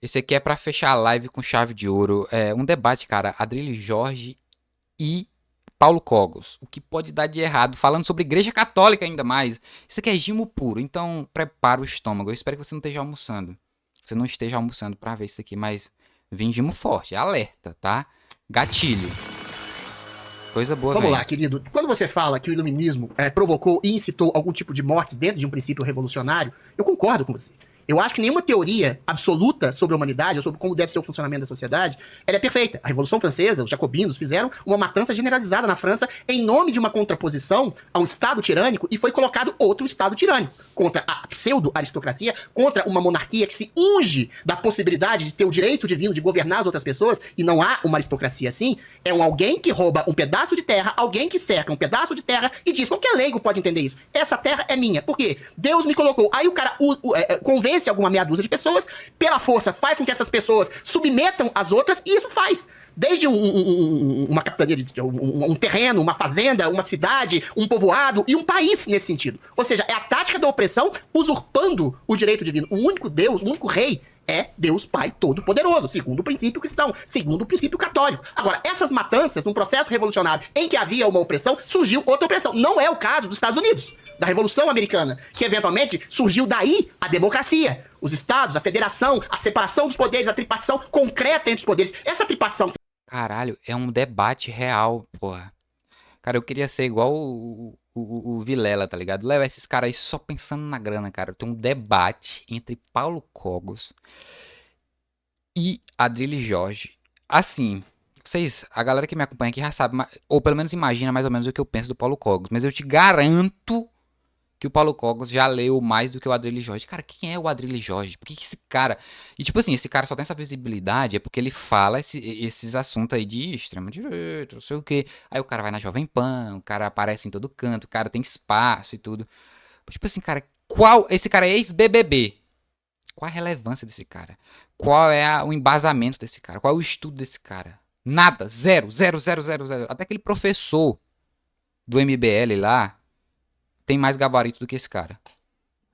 Esse aqui é pra fechar a live com chave de ouro. É um debate, cara. Adrilho Jorge e Paulo Cogos. O que pode dar de errado? Falando sobre Igreja Católica ainda mais. Isso aqui é gimo puro. Então prepara o estômago. Eu espero que você não esteja almoçando. Você não esteja almoçando pra ver isso aqui, mas vem gimo forte. Alerta, tá? Gatilho. Coisa boa, Vamos vem. lá, querido. Quando você fala que o iluminismo provocou e incitou algum tipo de mortes dentro de um princípio revolucionário, eu concordo com você. Eu acho que nenhuma teoria absoluta sobre a humanidade ou sobre como deve ser o funcionamento da sociedade, ela é perfeita. A Revolução Francesa, os jacobinos fizeram uma matança generalizada na França em nome de uma contraposição a um Estado tirânico e foi colocado outro Estado tirânico contra a pseudo-aristocracia, contra uma monarquia que se unge da possibilidade de ter o direito divino de governar as outras pessoas, e não há uma aristocracia assim. É alguém que rouba um pedaço de terra, alguém que cerca um pedaço de terra e diz, qualquer leigo pode entender isso, essa terra é minha. Por quê? Deus me colocou. Aí o cara convence alguma meia dúzia de pessoas, pela força faz com que essas pessoas submetam as outras, e isso faz. Desde uma capitania, um terreno, uma fazenda, uma cidade, um povoado e um país nesse sentido. Ou seja, é a tática da opressão usurpando o direito divino. O único Deus, o único rei é Deus Pai Todo-Poderoso, segundo o princípio cristão, segundo o princípio católico. Agora, essas matanças, num processo revolucionário em que havia uma opressão, surgiu outra opressão. Não é o caso dos Estados Unidos, da Revolução Americana, que eventualmente surgiu daí a democracia. Os estados, a federação, a separação dos poderes, a tripartição concreta entre os poderes. Essa tripartição... Caralho, é um debate real, porra. Cara, eu queria ser igual o Vilela, tá ligado? Leva esses caras aí só pensando na grana, cara. Tem um debate entre Paulo Cogos e Adrilho Jorge. Assim, vocês, a galera que me acompanha aqui já sabe, ou pelo menos imagina mais ou menos o que eu penso do Paulo Cogos. Mas eu te garanto que o Paulo Cogos já leu mais do que o Adrilho Jorge. Cara, quem é o Adrilho Jorge? Por que esse cara... E tipo assim, esse cara só tem essa visibilidade é porque ele fala esses assuntos aí de extrema direita, não sei o quê. Aí o cara vai na Jovem Pan, o cara aparece em todo canto, o cara tem espaço e tudo. Tipo assim, cara, esse cara é ex-BBB. Qual a relevância desse cara? Qual é o embasamento desse cara? Qual é o estudo desse cara? Nada. Zero, zero, zero, zero, zero. Até aquele professor do MBL lá tem mais gabarito do que esse cara.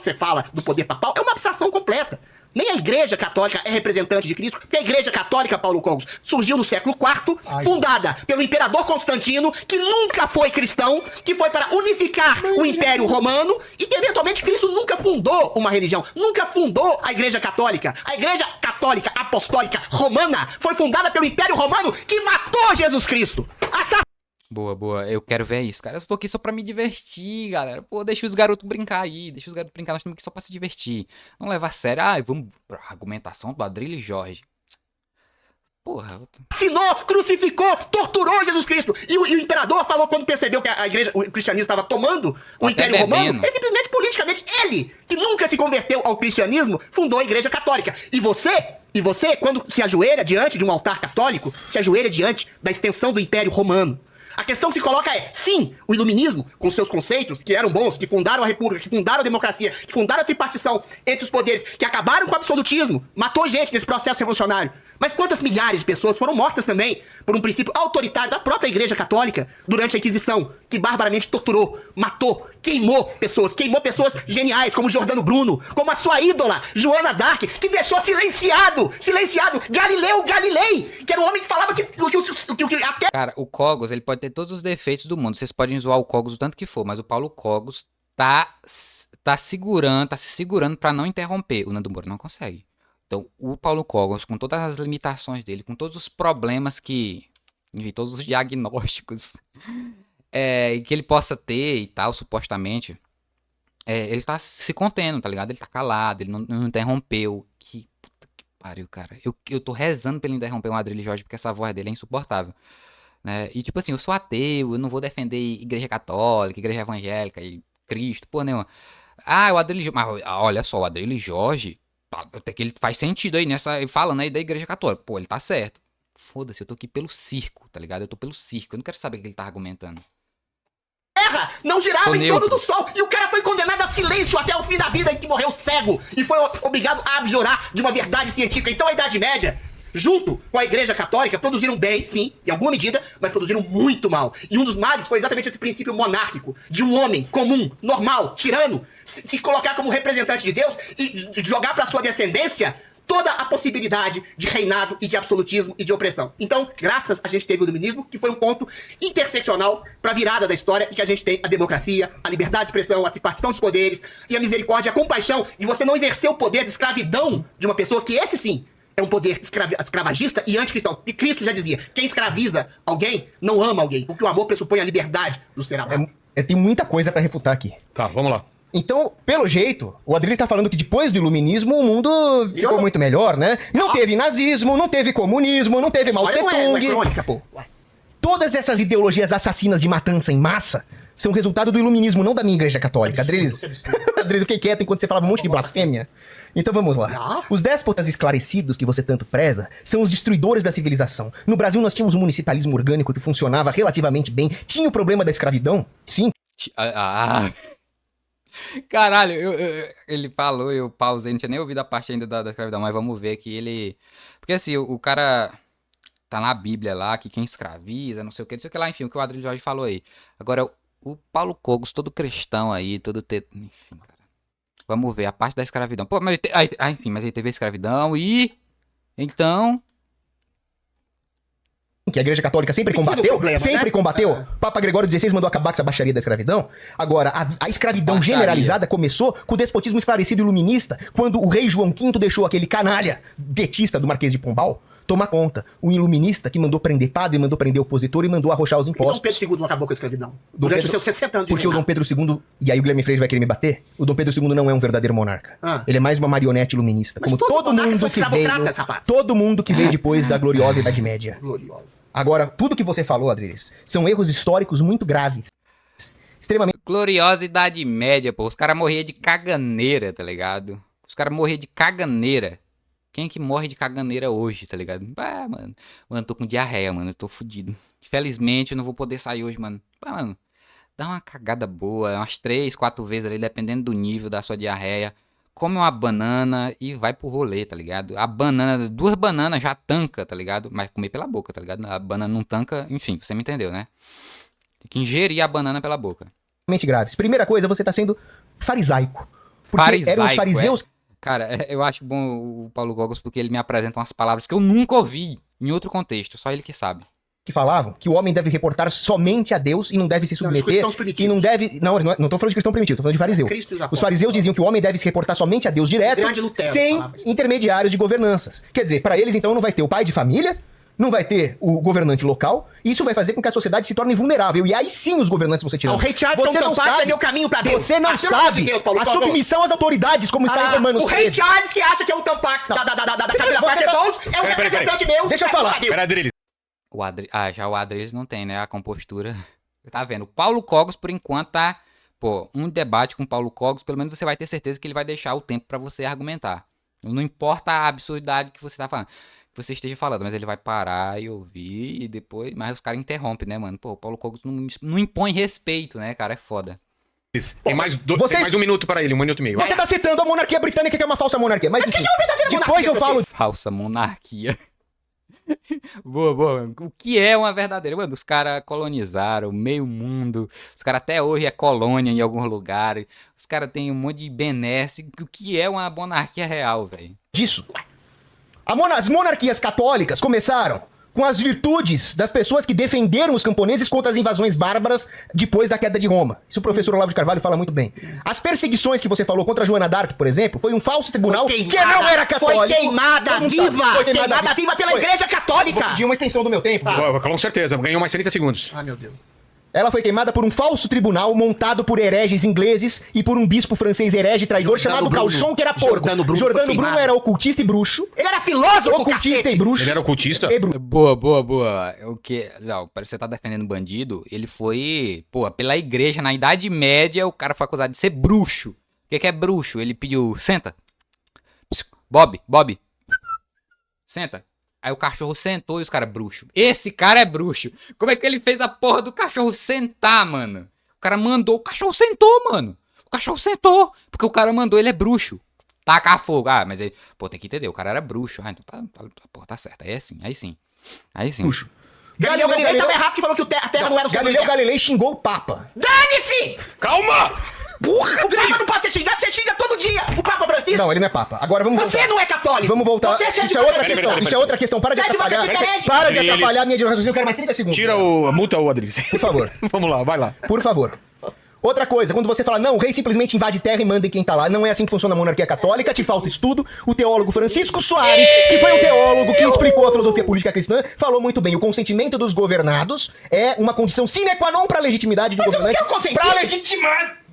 Você fala do poder papal, é uma abstração completa. Nem a Igreja Católica é representante de Cristo, porque a Igreja Católica, Paulo Cogos, surgiu no século IV, fundada pelo Imperador Constantino, que nunca foi cristão, que foi para unificar o Império Romano, e que eventualmente Cristo nunca fundou uma religião, nunca fundou a Igreja Católica. A Igreja Católica Apostólica Romana foi fundada pelo Império Romano, que matou Jesus Cristo. Boa, boa. Eu quero ver isso, cara. Eu tô aqui só pra me divertir, galera. Pô, deixa os garotos brincar aí. Deixa os garotos brincar. Nós estamos aqui só pra se divertir. Não levar a sério. Ah, vamos pra argumentação do Adrilho Jorge. Porra. Assinou, crucificou, torturou Jesus Cristo. E o imperador falou, quando percebeu que a igreja, o cristianismo estava tomando o Império Romano, ele simplesmente, politicamente, ele, que nunca se converteu ao cristianismo, fundou a Igreja Católica. E você, quando se ajoelha diante de um altar católico, se ajoelha diante da extensão do Império Romano. A questão que se coloca é, sim, o iluminismo, com seus conceitos, que eram bons, que fundaram a república, que fundaram a democracia, que fundaram a tripartição entre os poderes, que acabaram com o absolutismo, matou gente nesse processo revolucionário. Mas quantas milhares de pessoas foram mortas também por um princípio autoritário da própria Igreja Católica durante a Inquisição, que barbaramente torturou, matou, queimou pessoas geniais, como Giordano Bruno, como a sua ídola, Joana d'Arc, que deixou silenciado, Galileu Galilei, que era um homem que falava que até... Cara, o Cogos, ele pode ter todos os defeitos do mundo. Vocês podem zoar o Cogos o tanto que for, mas o Paulo Cogos tá se segurando pra não interromper. O Nando Moura não consegue. Então, o Paulo Cogos, com todas as limitações dele, com todos os problemas que... Enfim, todos os diagnósticos que ele possa ter e tal, supostamente, ele tá se contendo, tá ligado? Ele tá calado, ele não interrompeu. Que puta que pariu, cara. Eu tô rezando pra ele interromper o Adrilho Jorge, porque essa voz dele é insuportável. Né? E tipo assim, eu sou ateu, eu não vou defender igreja católica, igreja evangélica e Cristo, porra nenhuma. Ah, o Adrilho Jorge... Mas olha só, o Adrilho Jorge... Até que ele faz sentido aí nessa... Falando aí da igreja católica. Pô, ele tá certo. Foda-se, eu tô aqui pelo circo, tá ligado? Eu tô pelo circo. Eu não quero saber o que ele tá argumentando. Terra não girava em torno do sol. E o cara foi condenado a silêncio até o fim da vida, em que morreu cego. E foi obrigado a abjurar de uma verdade científica. Então a Idade Média, junto com a Igreja Católica, produziram bem, sim, em alguma medida, mas produziram muito mal. E um dos males foi exatamente esse princípio monárquico, de um homem comum, normal, tirano, se colocar como representante de Deus e jogar para sua descendência toda a possibilidade de reinado e de absolutismo e de opressão. Então, graças a gente teve o iluminismo, que foi um ponto interseccional para a virada da história, e que a gente tem a democracia, a liberdade de expressão, a tripartição dos poderes e a misericórdia, a compaixão de você não exercer o poder de escravidão de uma pessoa que esse sim é um poder escravagista e anticristão. E Cristo já dizia, quem escraviza alguém não ama alguém, porque o amor pressupõe a liberdade do ser amado. Tem muita coisa pra refutar aqui. Tá, vamos lá. Então, pelo jeito, o Adriles tá falando que depois do iluminismo o mundo ficou muito melhor, né? Não teve nazismo, não teve comunismo, não teve Mao Não é Tse-tung. crônica, pô. Ué. Todas essas ideologias assassinas de matança em massa são resultado do iluminismo, não da minha igreja católica. Adriles, Adriles, eu fiquei quieto enquanto você falava um monte de blasfêmia. Então vamos lá. Os déspotas esclarecidos que você tanto preza são os destruidores da civilização. No Brasil nós tínhamos um municipalismo orgânico que funcionava relativamente bem. Tinha o problema da escravidão? Sim. Caralho, ele falou, eu pausei, não tinha nem ouvido a parte ainda da escravidão, mas vamos ver que ele... Porque assim, o cara tá na Bíblia lá, que quem escraviza, não sei o que lá, enfim, o que o Adriano Jorge falou aí. Agora, o Paulo Cogos, todo cristão aí, enfim, cara. Vamos ver a parte da escravidão. Pô, mas enfim, mas ele teve a escravidão e... Então... Que a igreja católica sempre combateu, combateu. Papa Gregório XVI mandou acabar com essa baixaria da escravidão. Agora, a escravidão generalizada começou com o despotismo esclarecido e iluminista, quando o rei João V deixou aquele canalha petista do Marquês de Pombal tomar conta. O iluminista que mandou prender padre, mandou prender opositor e mandou arrochar os impostos. Dom Pedro II não acabou com a escravidão? Durante os seus 60 anos de Porque o Dom Pedro II, e aí o Guilherme Freire vai querer me bater, o Dom Pedro II não é um verdadeiro monarca. Ele é mais uma marionete iluminista. Mas como todo mundo que veio, todo mundo que veio depois da gloriosa Idade Média. Gloriosa. Agora, tudo que você falou, Adriles, são erros históricos muito graves. Extremamente... Gloriosa Idade Média, pô. Os caras morriam de caganeira, tá ligado? Os caras morriam de caganeira. Quem é que morre de caganeira hoje, tá ligado? Ah, mano. Mano, tô com diarreia, mano. Eu tô fudido. Infelizmente, eu não vou poder sair hoje, mano. Ah, mano. Dá uma cagada boa. Umas 3, 4 vezes ali, dependendo do nível da sua diarreia. Come uma banana e vai pro rolê, tá ligado? A banana, 2 bananas já tanca, tá ligado? Mas comer pela boca, tá ligado? A banana não tanca, enfim, você me entendeu, né? Tem que ingerir a banana pela boca. Graves. Primeira coisa, você tá sendo farisaico. Porque eram os fariseus... Cara, eu acho bom o Paulo Cogos porque ele me apresenta umas palavras que eu nunca ouvi em outro contexto, só ele que sabe. Que falavam que o homem deve reportar somente a Deus e não deve se submeter e não deve... Não tô falando de cristão primitivo, tô falando de fariseu. Os fariseus diziam que o homem deve se reportar somente a Deus direto, sem intermediários de governanças. Quer dizer, para eles então não vai ter o pai de família, não vai ter o governante local, e isso vai fazer com que a sociedade se torne vulnerável. E aí sim os governantes vão ser tirados. O rei Charles você não sabe é meu caminho pra Deus. Você não sabe a submissão às autoridades, como está em Romanos 13. O rei Charles que acha que é um tampax da Camila Parker é um representante meu. Deixa eu falar. Pera, Adriles. Já o Adriles não tem, né? A compostura. Tá vendo? O Paulo Cogos, por enquanto, tá... Pô, um debate com o Paulo Cogos, pelo menos você vai ter certeza que ele vai deixar o tempo pra você argumentar. Não importa a absurdidade que você tá falando, que você esteja falando, mas ele vai parar e ouvir e depois... Mas os caras interrompem, né, mano? Pô, o Paulo Cogos não impõe respeito, né, cara? É foda. Tem mais 1 minuto para ele, 1 minuto e meio. Você tá citando a monarquia britânica, que é uma falsa monarquia. Mas enfim, depois eu falo... Falsa monarquia. Boa. O que é uma verdadeira? Mano, os caras colonizaram meio mundo. Os caras até hoje é colônia em alguns lugares. Os caras têm um monte de benesse. O que é uma monarquia real, velho? Disso. As monarquias católicas começaram com as virtudes das pessoas que defenderam os camponeses contra as invasões bárbaras depois da queda de Roma. Isso o professor Olavo de Carvalho fala muito bem. As perseguições que você falou contra Joana d'Arc, por exemplo, foi um falso tribunal que não era católico. Foi queimada viva pela Igreja Católica. Vou pedir uma extensão do meu tempo. Com certeza, ganhou mais 30 segundos. Ah, meu Deus. Ela foi queimada por um falso tribunal montado por hereges ingleses e por um bispo francês herege traidor chamado Calchon, que era porco. Jordano Bruno era ocultista e bruxo. Ele era filósofo, ocultista e bruxo. Ele era ocultista? Boa. O que? Não, parece que você tá defendendo bandido. Ele foi, pela igreja, na Idade Média, o cara foi acusado de ser bruxo. O que é bruxo? Ele pediu, senta. Bob. Senta. Aí o cachorro sentou e os caras, bruxo. Esse cara é bruxo. Como é que ele fez a porra do cachorro sentar, mano? O cara mandou, o cachorro sentou, mano. O cachorro sentou, porque o cara mandou, ele é bruxo. Taca fogo. Ah, mas ele... tem que entender, o cara era bruxo. Ah, então tá certo. Aí sim. Bruxo. Galileu também errado que falou que a Terra não era o centro da Terra. Galileu Galilei xingou o Papa. Dane-se! Calma! Porra, o Papa não pode ser xingado, você xinga todo dia o Papa Francisco. Não, ele não é Papa. Agora vamos voltar. Você não é católico. Vamos voltar. Você Isso é outra questão. Isso é outra questão. Para de atrapalhar. Para de atrapalhar a minha de raciocínio. Eu quero mais 30 segundos. Multa o Adriles. Por favor. Vamos lá, vai lá. Por favor. Outra coisa, quando você fala, não, o rei simplesmente invade terra e manda em quem tá lá. Não é assim que funciona a monarquia católica, te falta estudo. O teólogo Francisco Soares, que foi um teólogo que explicou a filosofia política cristã, falou muito bem. O consentimento dos governados é uma condição sine qua non pra legitimidade de um governante. Pra legitimidade.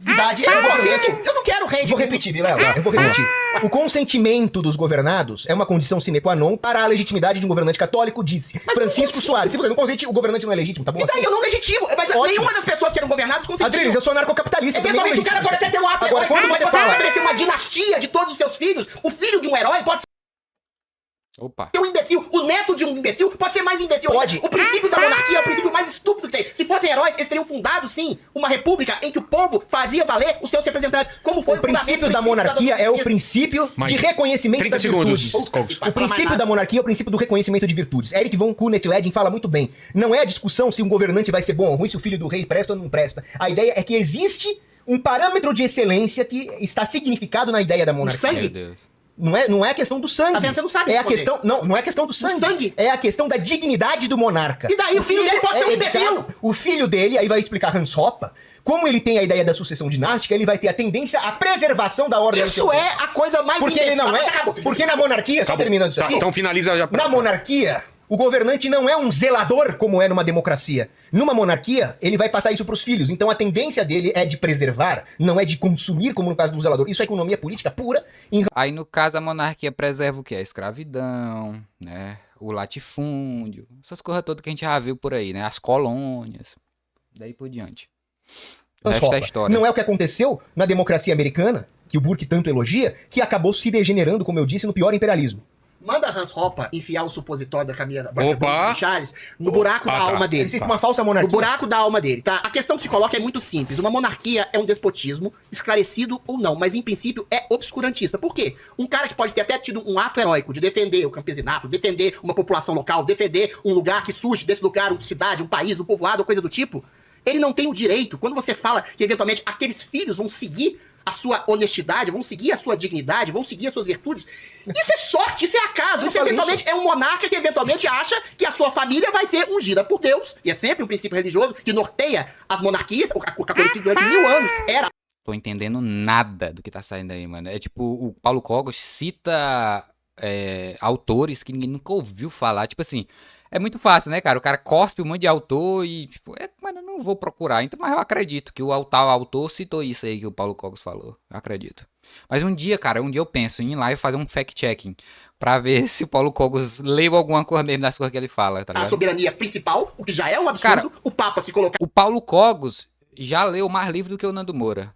Eu não quero rei de... Vou repetir, Vilela. Eu vou repetir. O consentimento dos governados é uma condição sine qua non para a legitimidade de um governante católico, disse Francisco Soares. Se você não consente, o governante não é legítimo, tá bom? E daí eu não legitimo. Mas nenhuma das pessoas que eram governadas consentiu. Adriles, eu sou anarcocapitalista. Eventualmente o cara pode até ter um ato. Agora, quando você fala... estabelecer uma dinastia de todos os seus filhos, o filho de um herói pode ser um imbecil. O neto de um imbecil pode ser mais imbecil. Pode. O princípio da monarquia é o princípio mais estúpido que tem. Se fossem heróis, eles teriam fundado, sim, uma república em que o povo fazia valer os seus representantes. Como foi o princípio da monarquia é o princípio de reconhecimento das virtudes. O princípio da monarquia é o princípio do reconhecimento de virtudes. Eric von Kuhnet-Ledin fala muito bem. Não é a discussão se um governante vai ser bom ou ruim, se o filho do rei presta ou não presta. A ideia é que existe um parâmetro de excelência que está significado na ideia da monarquia. O sangue. Não é a questão do sangue. Tá vendo? Você não sabe é a questão, não é a questão do sangue. É a questão da dignidade do monarca. E daí o filho dele pode ser um imbecil. O filho dele, aí vai explicar Hans Hoppe, como ele tem a ideia da sucessão dinástica, ele vai ter a tendência à preservação da ordem. Isso é a coisa mais porque ele não é. Porque na monarquia, só terminando isso aqui. Então finaliza já. Na monarquia, o governante não é um zelador como é numa democracia. Numa monarquia, ele vai passar isso pros filhos. Então a tendência dele é de preservar, não é de consumir, como no caso do zelador. Isso é economia política pura. Aí, no caso, a monarquia preserva o quê? A escravidão, né? O latifúndio, essas coisas todas que a gente já viu por aí, né? As colônias, daí por diante. O resto é história. Não é o que aconteceu na democracia americana, que o Burke tanto elogia, que acabou se degenerando, como eu disse, no pior imperialismo. Manda Hans Hoppe enfiar o supositório da Camila de Charles no buraco da alma dele. Ele cita uma falsa monarquia. No buraco da alma dele, tá? A questão que se coloca é muito simples. Uma monarquia é um despotismo, esclarecido ou não, mas em princípio é obscurantista. Por quê? Um cara que pode ter até tido um ato heróico de defender o campesinato, defender uma população local, defender um lugar que surge desse lugar, uma cidade, um país, um povoado, coisa do tipo, ele não tem o direito. Quando você fala que eventualmente aqueles filhos vão seguir a sua honestidade, vão seguir a sua dignidade, vão seguir as suas virtudes. Isso é sorte, isso é acaso. Isso eventualmente é um monarca que eventualmente acha que a sua família vai ser ungida por Deus. E é sempre um princípio religioso que norteia as monarquias. O catolicismo durante 1000 anos era... Tô entendendo nada do que tá saindo aí, mano. É tipo, o Paulo Cogos cita autores que ninguém nunca ouviu falar. Tipo assim, é muito fácil, né, cara? O cara cospe um monte de autor e, tipo, mano, eu não vou procurar. Então, mas eu acredito que o tal autor citou isso aí que o Paulo Cogos falou. Eu acredito. Mas um dia, cara, eu penso em ir lá e fazer um fact-checking pra ver se o Paulo Cogos leu alguma coisa mesmo das coisas que ele fala, tá ligado? A soberania principal, o que já é um absurdo, cara, o Papa se colocar... O Paulo Cogos já leu mais livro do que o Nando Moura.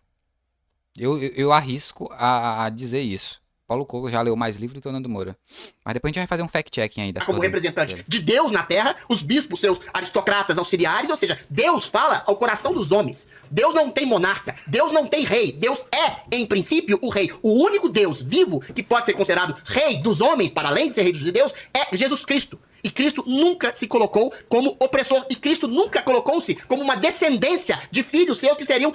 Eu arrisco a dizer isso. Paulo Cogos já leu mais livro do que o Nando Moura. Mas depois a gente vai fazer um fact-checking aí das como representante de Deus na Terra, os bispos, seus aristocratas auxiliares, ou seja, Deus fala ao coração dos homens. Deus não tem monarca, Deus não tem rei, Deus é, em princípio, o rei. O único Deus vivo que pode ser considerado rei dos homens, para além de ser rei dos judeus, é Jesus Cristo. E Cristo nunca se colocou como opressor. E Cristo nunca colocou-se como uma descendência de filhos seus que seriam,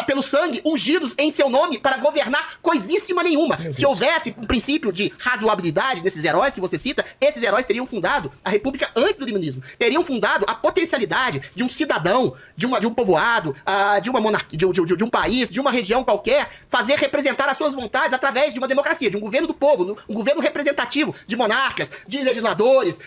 pelo sangue, ungidos em seu nome para governar coisíssima nenhuma. Se houvesse um princípio de razoabilidade nesses heróis que você cita, esses heróis teriam fundado a república antes do iluminismo. Teriam fundado a potencialidade de um cidadão, de um povoado, de uma monarquia, de um país, de uma região qualquer, fazer representar as suas vontades através de uma democracia, de um governo do povo, um governo representativo de monarcas, de legisladores,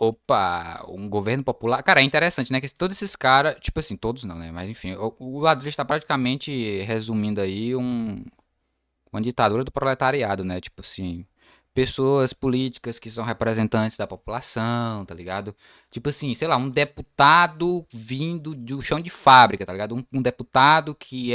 Opa, um governo popular. Cara, é interessante, né? Que todos esses caras, tipo assim, todos não, né? Mas enfim, o Adriles está praticamente resumindo aí uma ditadura do proletariado, né? Tipo assim, pessoas políticas que são representantes da população, tá ligado? Tipo assim, sei lá, um deputado vindo do chão de fábrica, tá ligado? Um deputado que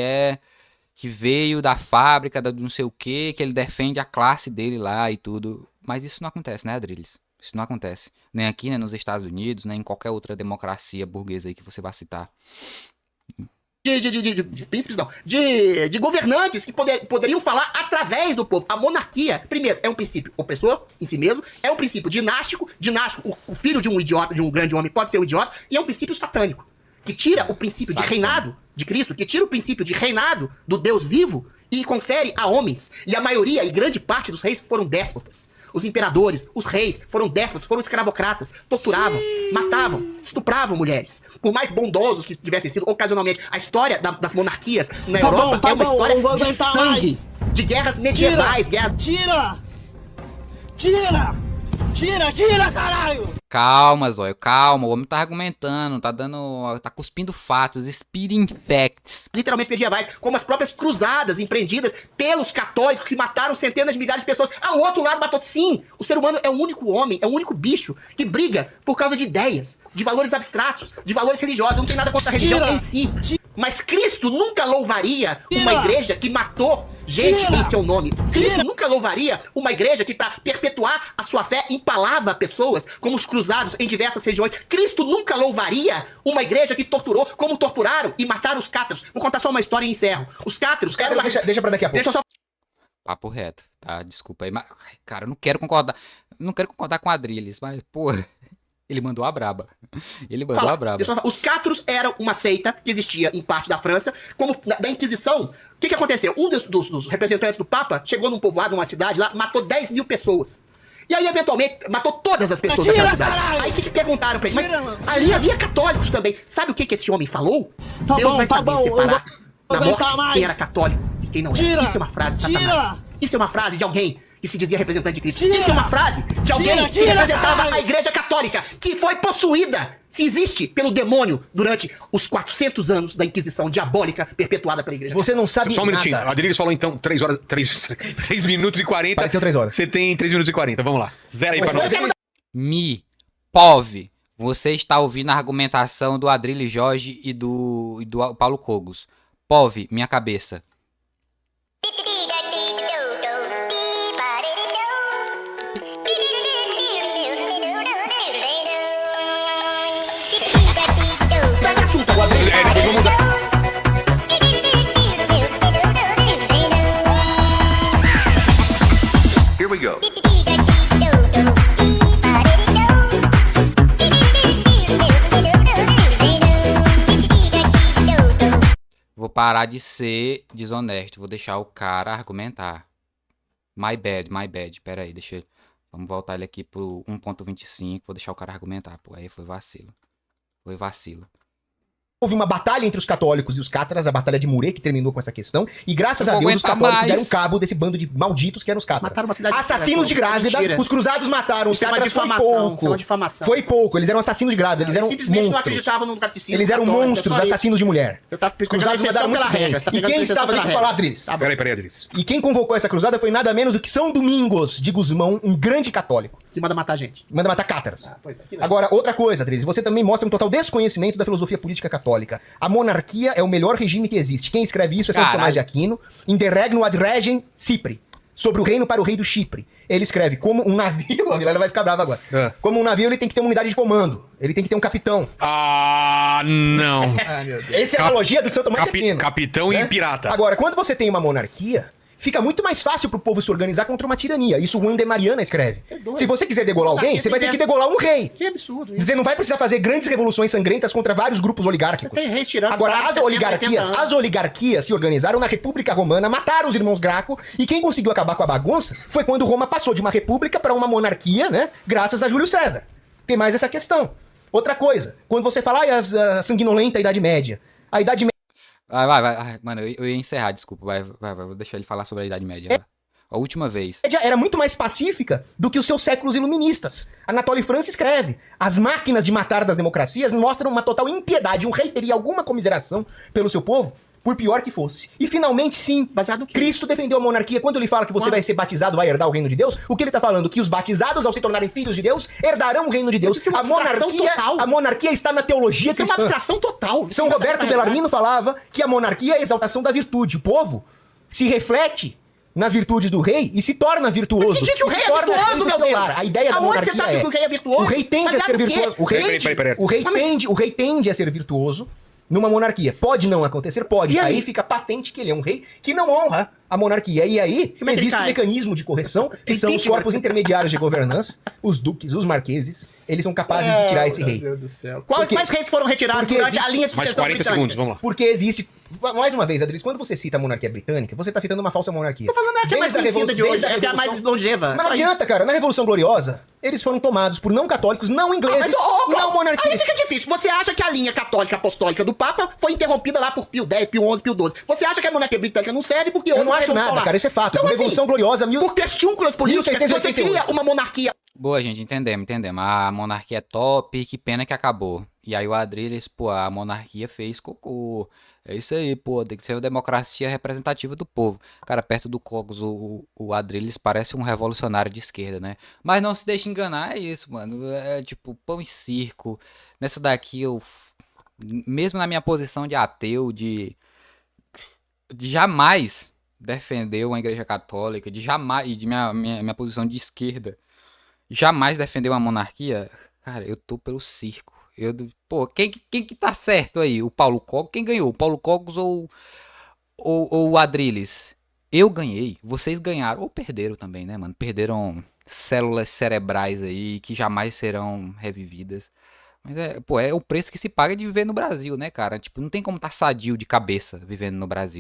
veio da fábrica, da não sei o que ele defende a classe dele lá e tudo. Mas isso não acontece, né, Adriles? Isso não acontece. Nem aqui, nem nos Estados Unidos, nem em qualquer outra democracia burguesa aí que você vai citar. Príncipes não. De governantes que poderiam falar através do povo. A monarquia, primeiro, é um princípio opressor em si mesmo, é um princípio dinástico. O filho de um idiota, de um grande homem, pode ser um idiota, e é um princípio satânico, que tira o princípio de reinado de Cristo, que tira o princípio de reinado do Deus vivo e confere a homens. E a maioria e grande parte dos reis foram déspotas. Os imperadores, os reis, foram déspotas, foram escravocratas, torturavam, matavam, estupravam mulheres. Por mais bondosos que tivessem sido, ocasionalmente. A história das monarquias na Europa é uma história de sangue, de guerras medievais. Tira, caralho! Calma, Zóio, calma. O homem tá argumentando, tá cuspindo fatos, spitting facts. Literalmente medievais, como as próprias cruzadas empreendidas pelos católicos que mataram centenas de milhares de pessoas. Ao outro lado matou, sim. O ser humano é o único homem, é o único bicho que briga por causa de ideias, de valores abstratos, de valores religiosos. Não tem nada contra a religião em si. Mas Cristo nunca louvaria uma igreja que matou gente em seu nome. Cristo nunca louvaria uma igreja que, para perpetuar a sua fé, empalava pessoas, como os cruzados em diversas regiões. Cristo nunca louvaria uma igreja que torturou, como torturaram e mataram os cátaros. Vou contar só uma história e encerro. Os cátaros... Deixa pra daqui a pouco. Deixa eu só... Papo reto, tá? Desculpa aí, mas, cara, eu não quero concordar. Não quero concordar com o Adrilles, mas, pô... Ele mandou a braba. Os cátaros eram uma seita que existia em parte da França, como da Inquisição. O que aconteceu? Um dos representantes do Papa chegou num povoado, numa cidade lá, matou 10 mil pessoas. E aí, eventualmente, matou todas as pessoas daquela cidade. Caralho. Aí o que perguntaram pra ele? Mas ali havia católicos também. Sabe o que esse homem falou? Deus vai saber separar na morte quem era católico e quem não era. Isso é uma frase de Satanás. Isso é uma frase de alguém que se dizia representante de Cristo. Isso é uma frase de alguém que representava a Igreja Católica, que foi possuída, se existe, pelo demônio durante os 400 anos da Inquisição diabólica perpetuada pela Igreja. Você não sabe Só um minutinho. nada. A Adrilles falou então 3 minutos e 40. Pareceu 3 horas. Você tem 3 minutos e 40, vamos lá. Zero aí pra nós. Pove, você está ouvindo a argumentação do Adrilles Jorge e do Paulo Cogos. Pove, minha cabeça. Depois vou mudar. Here we go. Vou parar de ser desonesto. Vou deixar o cara argumentar. My bad. Pera aí, deixa eu... Vamos voltar ele aqui pro 1.25. Vou deixar o cara argumentar. Pô, aí foi vacilo. Houve uma batalha entre os católicos e os cátaras, a Batalha de Muret, que terminou com essa questão. E graças a Deus os católicos deram cabo desse bando de malditos que eram os cátaras. Mataram uma cidade assassinos de grávida. Mentira. Os cruzados mataram. Os cátaras foi pouco. Isso é uma difamação. Foi pouco. Eles eram assassinos de grávida. Eles eram simplesmente monstros. não acreditavam no catecismo. Eles eram monstros, assassinos de mulher. Você tá Os cruzados mataram muito bem. E quem estava... Deixa eu falar, Adrilles. Peraí, Adrilles. E quem convocou essa cruzada foi nada menos do que São Domingos de Gusmão, um grande católico. Que manda matar gente. Manda matar cátaras. Pois é, agora, outra coisa, Adrilles, você também mostra um total desconhecimento da filosofia política católica. A monarquia é o melhor regime que existe. Quem escreve isso é Santo Tomás de Aquino, in the regno ad regem Cipri, sobre o reino para o rei do Chipre. Ele escreve como um navio, a Vilela vai ficar brava agora. Como um navio, ele tem que ter uma unidade de comando. Ele tem que ter um capitão. Ah, não. Ai, meu Deus. Essa é a analogia do Santo Tomás de Aquino. Capitão e pirata. Agora, quando você tem uma monarquia, fica muito mais fácil pro povo se organizar contra uma tirania. Isso o Juan de Mariana escreve. Se você quiser degolar alguém, você vai ter que degolar um rei. Que absurdo isso. Você não vai precisar fazer grandes revoluções sangrentas contra vários grupos oligárquicos. Você tem reis tirando. Agora, as oligarquias se organizaram na República Romana, mataram os irmãos Graco, e quem conseguiu acabar com a bagunça foi quando Roma passou de uma república para uma monarquia, né? Graças a Júlio César. Tem mais essa questão. Outra coisa, quando você fala, a sanguinolenta Idade Média. A Idade Média... Vai. Mano, eu ia encerrar, desculpa. Vai. Vou deixar ele falar sobre a Idade Média. Vai. A última vez. Era muito mais pacífica do que os seus séculos iluministas. Anatole France escreve: as máquinas de matar das democracias mostram uma total impiedade. Um rei teria alguma comiseração pelo seu povo, por pior que fosse. E finalmente, sim, baseado no quê? Cristo defendeu a monarquia. Quando ele fala que você vai ser batizado, vai herdar o reino de Deus, o que ele tá falando? Que os batizados, ao se tornarem filhos de Deus, herdarão o reino de Deus. A monarquia está na teologia cristã. Isso é uma abstração total. São Roberto Bellarmino falava que a monarquia é a exaltação da virtude. O povo se reflete nas virtudes do rei e se torna virtuoso. Mas quem diz que o rei é virtuoso, meu Deus? A ideia da monarquia você tá que o rei é virtuoso? O rei tende a ser virtuoso. O rei tende a ser virtuoso numa monarquia. Pode não acontecer? Pode. E aí? aí Fica patente que ele é um rei que não honra a monarquia. E aí Como é que ele existe um cai? mecanismo de correção, que são os Impeachment. corpos intermediários de governança, os duques, os marqueses, eles são capazes de tirar esse rei. Meu Deus do céu. Por quê? Quais reis foram retirados Porque durante a existe- linha de Mais sucessão 40 britânica? segundos, vamos lá. Porque existe... Mais uma vez, Adriles, quando você cita a monarquia britânica, você tá citando uma falsa monarquia. Tô falando que é mais Desde a conhecida de hoje, desde a é que é a mais Revolução- longeva. Mas não só isso. adianta, cara. Na Revolução Gloriosa, eles foram tomados por não católicos, não ingleses, Mas, ô, não aí monarquistas. fica difícil. Você acha que a linha católica apostólica do Papa foi interrompida lá por Pio X, Pio XI, Pio XII? Você acha que a monarquia britânica não serve porque Eu houve não uma acho revolução nada, lá? cara. Isso é fato. Então, Revolução Gloriosa, Por questúnculas políticas, você 1688. cria uma monarquia. Boa, gente, entendemos. A monarquia é top, que pena que acabou. E aí o Adrilles, pô, a monarquia fez cocô. É isso aí, pô, tem que ser a democracia representativa do povo. Cara, perto do Cogos, o Adrilles parece um revolucionário de esquerda, né? Mas não se deixe enganar, é isso, mano. É tipo pão e circo. Nessa daqui, mesmo na minha posição de ateu, de jamais defender uma igreja católica, de jamais, e de minha posição de esquerda, jamais defender uma monarquia, cara, eu tô pelo circo. Pô, quem que tá certo aí? O Paulo Cogos? Quem ganhou? O Paulo Cogos ou o Adrilles? Eu ganhei, vocês ganharam. Ou perderam também, né, mano? Perderam células cerebrais aí que jamais serão revividas. Mas é o preço que se paga de viver no Brasil, né, cara? Tipo, não tem como tá sadio de cabeça vivendo no Brasil.